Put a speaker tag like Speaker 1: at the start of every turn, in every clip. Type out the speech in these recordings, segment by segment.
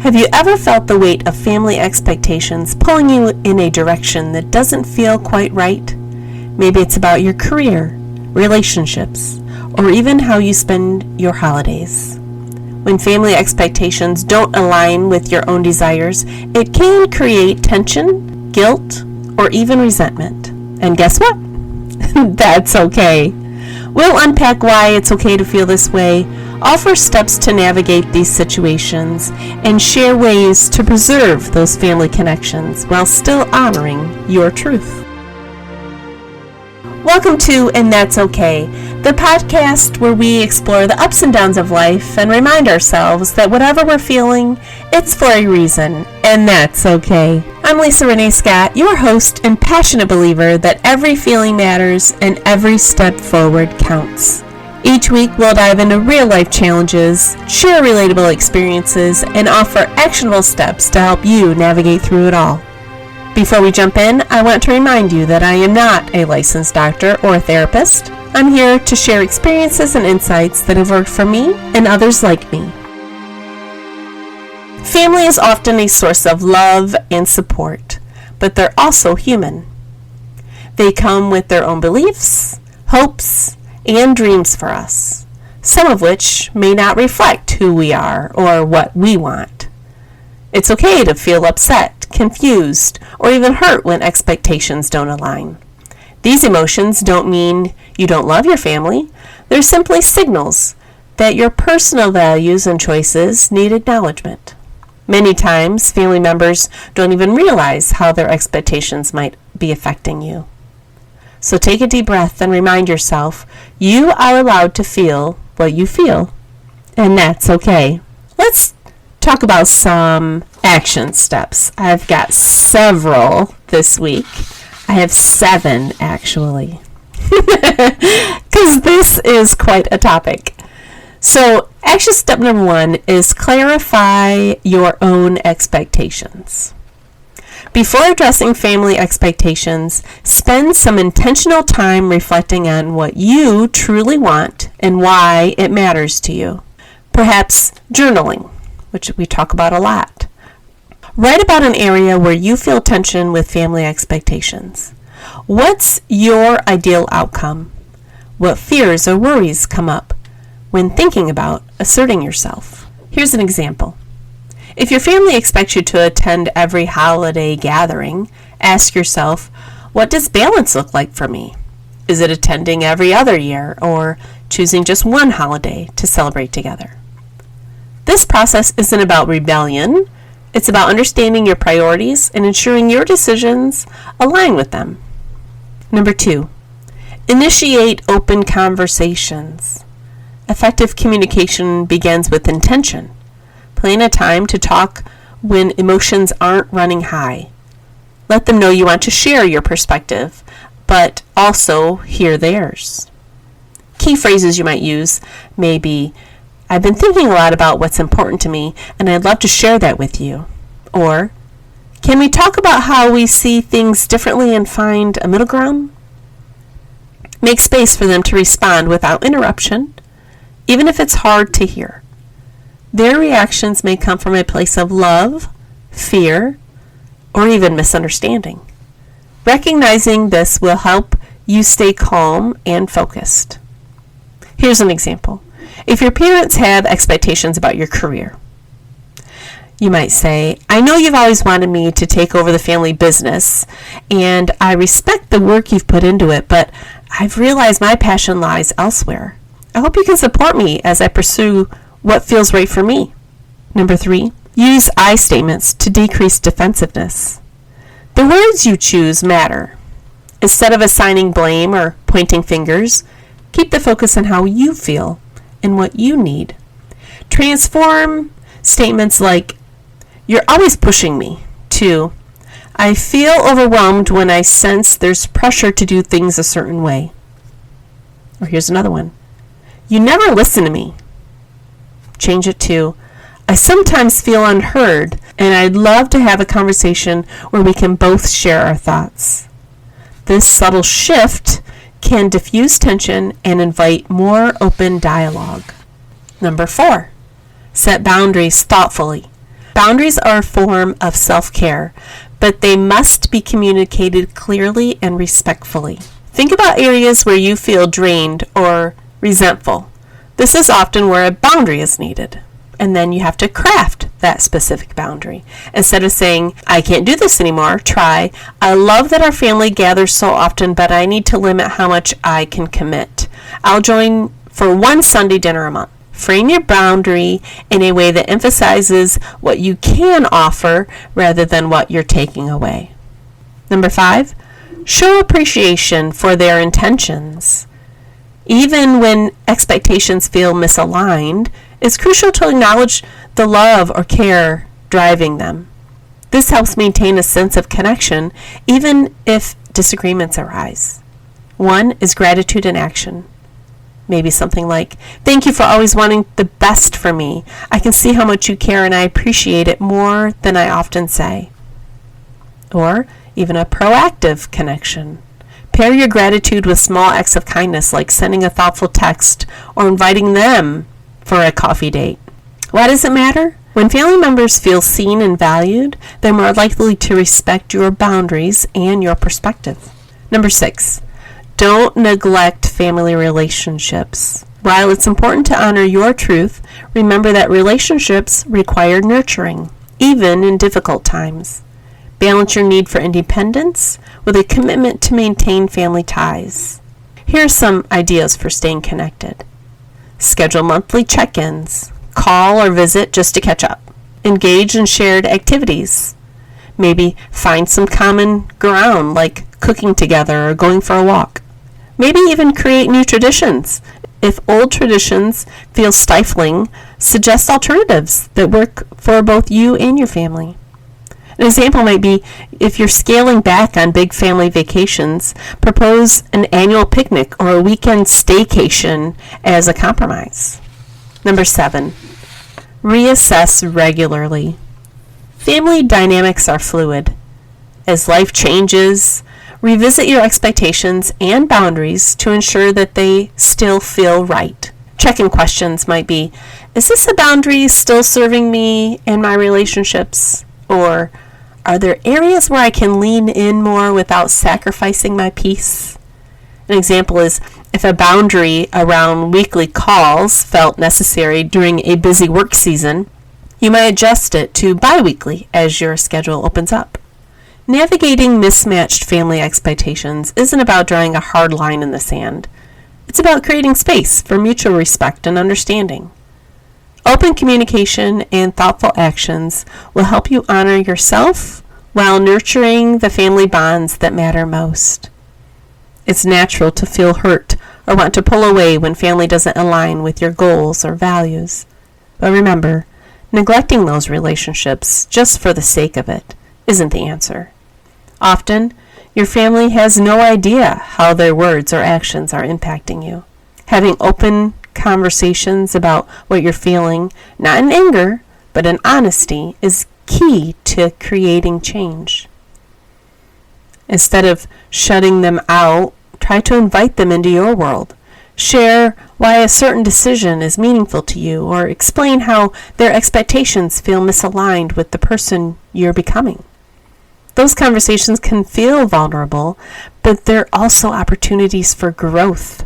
Speaker 1: Have you ever felt the weight of family expectations pulling you in a direction that doesn't feel quite right? Maybe it's about your career, relationships, or even how you spend your holidays. When family expectations don't align with your own desires, it can create tension, guilt, or even resentment. And guess what? That's okay. We'll unpack why it's okay to feel this way, offer steps to navigate these situations, and share ways to preserve those family connections while still honoring your truth. Welcome to And That's Okay, the podcast where we explore the ups and downs of life and remind ourselves that whatever we're feeling, it's for a reason, and that's okay. I'm Lisa Renee Scott, your host and passionate believer that every feeling matters and every step forward counts. Each week, we'll dive into real-life challenges, share relatable experiences, and offer actionable steps to help you navigate through it all. Before we jump in, I want to remind you that I am not a licensed doctor or a therapist. I'm here to share experiences and insights that have worked for me and others like me. Family is often a source of love and support, but they're also human. They come with their own beliefs, hopes, and dreams for us, some of which may not reflect who we are or what we want. It's okay to feel upset, confused, or even hurt when expectations don't align. These emotions don't mean you don't love your family. They're simply signals that your personal values and choices need acknowledgement. Many times, family members don't even realize how their expectations might be affecting you. So take a deep breath and remind yourself you are allowed to feel what you feel, and that's okay. Let's talk about some action steps. I've got several this week. I have 7 actually, because this is quite a topic. So action step number 1 is clarify your own expectations. Before addressing family expectations, spend some intentional time reflecting on what you truly want and why it matters to you. Perhaps journaling, which we talk about a lot. Write about an area where you feel tension with family expectations. What's your ideal outcome? What fears or worries come up when thinking about asserting yourself? Here's an example. If your family expects you to attend every holiday gathering, ask yourself, what does balance look like for me? Is it attending every other year or choosing just one holiday to celebrate together? This process isn't about rebellion. It's about understanding your priorities and ensuring your decisions align with them. Number 2, initiate open conversations. Effective communication begins with intention. Plan a time to talk when emotions aren't running high. Let them know you want to share your perspective, but also hear theirs. Key phrases you might use may be, I've been thinking a lot about what's important to me, and I'd love to share that with you. Or, can we talk about how we see things differently and find a middle ground? Make space for them to respond without interruption, even if it's hard to hear. Their reactions may come from a place of love, fear, or even misunderstanding. Recognizing this will help you stay calm and focused. Here's an example. If your parents have expectations about your career, you might say, I know you've always wanted me to take over the family business, and I respect the work you've put into it, but I've realized my passion lies elsewhere. I hope you can support me as I pursue what feels right for me. Number 3, use I statements to decrease defensiveness. The words you choose matter. Instead of assigning blame or pointing fingers, keep the focus on how you feel and what you need. Transform statements like, you're always pushing me, to, I feel overwhelmed when I sense there's pressure to do things a certain way. Or here's another one. You never listen to me. Change it to, I sometimes feel unheard, and I'd love to have a conversation where we can both share our thoughts. This subtle shift can diffuse tension and invite more open dialogue. Number 4, set boundaries thoughtfully. Boundaries are a form of self-care, but they must be communicated clearly and respectfully. Think about areas where you feel drained or resentful. This is often where a boundary is needed. And then you have to craft that specific boundary. Instead of saying, I can't do this anymore, try, I love that our family gathers so often, but I need to limit how much I can commit. I'll join for one Sunday dinner a month. Frame your boundary in a way that emphasizes what you can offer rather than what you're taking away. Number 5, show appreciation for their intentions. Even when expectations feel misaligned, it's crucial to acknowledge the love or care driving them. This helps maintain a sense of connection even if disagreements arise. One is gratitude in action. Maybe something like, thank you for always wanting the best for me. I can see how much you care and I appreciate it more than I often say. Or even a proactive connection. Pair your gratitude with small acts of kindness like sending a thoughtful text or inviting them for a coffee date. Why does it matter? When family members feel seen and valued, they're more likely to respect your boundaries and your perspective. Number 6, don't neglect family relationships. While it's important to honor your truth, remember that relationships require nurturing, even in difficult times. Balance your need for independence with a commitment to maintain family ties. Here are some ideas for staying connected. Schedule monthly check-ins. Call or visit just to catch up. Engage in shared activities. Maybe find some common ground like cooking together or going for a walk. Maybe even create new traditions. If old traditions feel stifling, suggest alternatives that work for both you and your family. An example might be, if you're scaling back on big family vacations, propose an annual picnic or a weekend staycation as a compromise. Number 7, reassess regularly. Family dynamics are fluid. As life changes, revisit your expectations and boundaries to ensure that they still feel right. Check-in questions might be, is this a boundary still serving me and my relationships? Or, are there areas where I can lean in more without sacrificing my peace? An example is, if a boundary around weekly calls felt necessary during a busy work season, you might adjust it to bi-weekly as your schedule opens up. Navigating mismatched family expectations isn't about drawing a hard line in the sand. It's about creating space for mutual respect and understanding. Open communication and thoughtful actions will help you honor yourself while nurturing the family bonds that matter most. It's natural to feel hurt or want to pull away when family doesn't align with your goals or values. But remember, neglecting those relationships just for the sake of it isn't the answer. Often, your family has no idea how their words or actions are impacting you. Having open conversations about what you're feeling, not in anger, but in honesty, is key to creating change. Instead of shutting them out, try to invite them into your world. Share why a certain decision is meaningful to you, or explain how their expectations feel misaligned with the person you're becoming. Those conversations can feel vulnerable, but they're also opportunities for growth.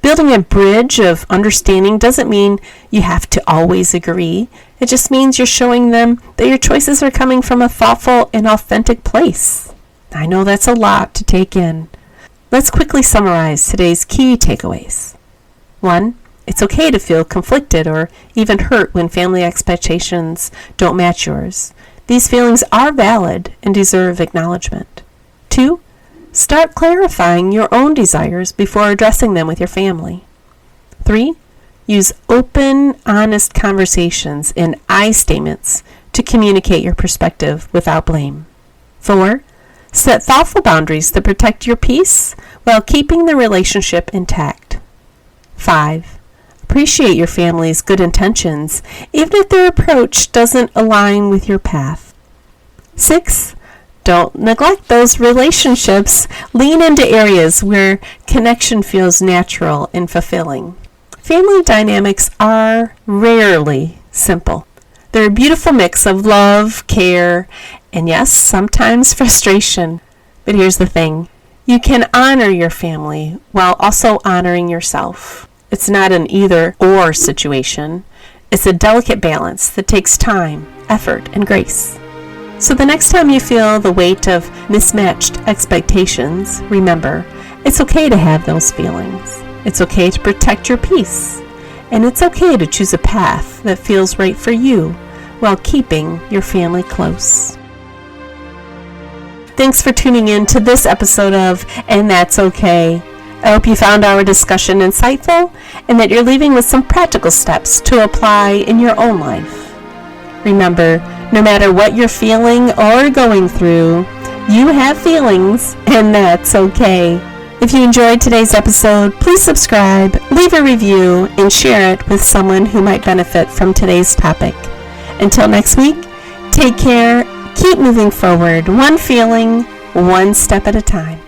Speaker 1: Building a bridge of understanding doesn't mean you have to always agree. It just means you're showing them that your choices are coming from a thoughtful and authentic place. I know that's a lot to take in. Let's quickly summarize today's key takeaways. 1, it's okay to feel conflicted or even hurt when family expectations don't match yours. These feelings are valid and deserve acknowledgement. 2, start clarifying your own desires before addressing them with your family. 3, use open, honest conversations and I statements to communicate your perspective without blame. 4, set thoughtful boundaries that protect your peace while keeping the relationship intact. 5, appreciate your family's good intentions, even if their approach doesn't align with your path. 6, don't neglect those relationships. Lean into areas where connection feels natural and fulfilling. Family dynamics are rarely simple. They're a beautiful mix of love, care, and yes, sometimes frustration. But here's the thing. You can honor your family while also honoring yourself. It's not an either-or situation. It's a delicate balance that takes time, effort, and grace. So the next time you feel the weight of mismatched expectations, remember, it's okay to have those feelings. It's okay to protect your peace. And it's okay to choose a path that feels right for you while keeping your family close. Thanks for tuning in to this episode of And That's Okay. I hope you found our discussion insightful and that you're leaving with some practical steps to apply in your own life. Remember, no matter what you're feeling or going through, you have feelings, and that's okay. If you enjoyed today's episode, please subscribe, leave a review, and share it with someone who might benefit from today's topic. Until next week, take care, keep moving forward, one feeling, one step at a time.